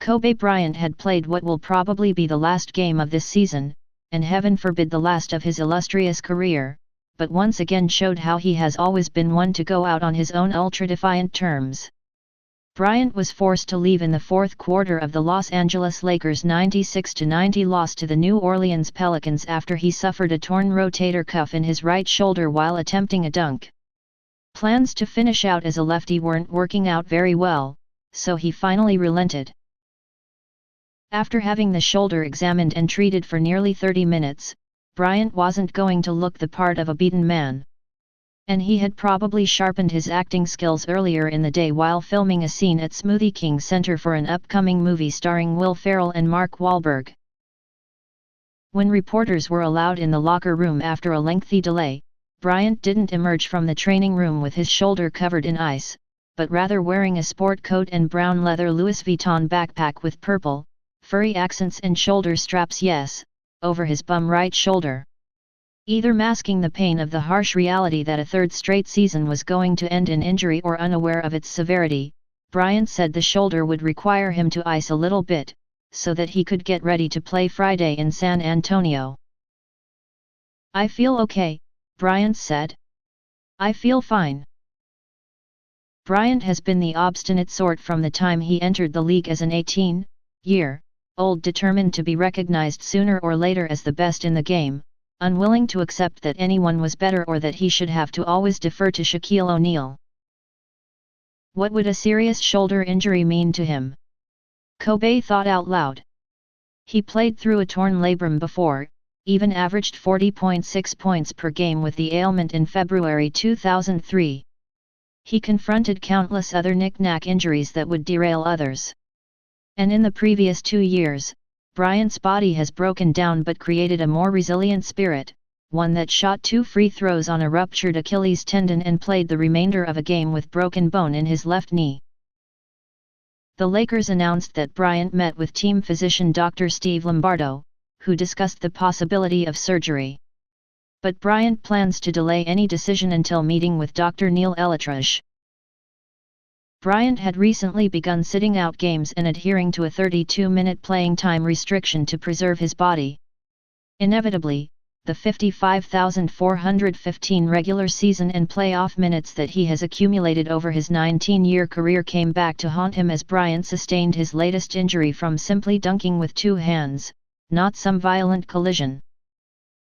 Kobe Bryant had played what will probably be the last game of this season, and heaven forbid the last of his illustrious career, but once again showed how he has always been one to go out on his own ultra-defiant terms. Bryant was forced to leave in the fourth quarter of the Los Angeles Lakers' 96-90 loss to the New Orleans Pelicans after he suffered a torn rotator cuff in his right shoulder while attempting a dunk. Plans to finish out as a lefty weren't working out very well, so he finally relented. After having the shoulder examined and treated for nearly 30 minutes, Bryant wasn't going to look the part of a beaten man. And he had probably sharpened his acting skills earlier in the day while filming a scene at Smoothie King Center for an upcoming movie starring Will Farrell and Mark Walberg. When reporters were allowed in the locker room after a lengthy delay, Bryant didn't emerge from the training room with his shoulder covered in ice, but rather wearing a sport coat and brown leather Louis Vuitton backpack with purple, furry accents and shoulder straps over his bum right shoulder. Either masking the pain of the harsh reality that a third straight season was going to end in injury or unaware of its severity, Bryant said the shoulder would require him to ice a little bit, so that he could get ready to play Friday in San Antonio. "I feel okay," Bryant said. "I feel fine." Bryant has been the obstinate sort from the time he entered the league as an 18-year-old, determined to be recognized sooner or later as the best in the game, unwilling to accept that anyone was better or that he should have to always defer to Shaquille O'Neal. What would a serious shoulder injury mean to him? Kobe thought out loud. He played through a torn labrum before, even averaged 40.6 points per game with the ailment in February 2003. He confronted countless other knick-knack injuries that would derail others. And in the previous 2 years, Bryant's body has broken down but created a more resilient spirit, one that shot 2 free throws on a ruptured Achilles tendon and played the remainder of a game with broken bone in his left knee. The Lakers announced that Bryant met with team physician Dr. Steve Lombardo, who discussed the possibility of surgery. But Bryant plans to delay any decision until meeting with Dr. Neil Illustrious. Bryant had recently begun sitting out games and adhering to a 32-minute playing time restriction to preserve his body. Inevitably, the 55,415 regular season and playoff minutes that he has accumulated over his 19-year career came back to haunt him as Bryant sustained his latest injury from simply dunking with 2 hands, not some violent collision.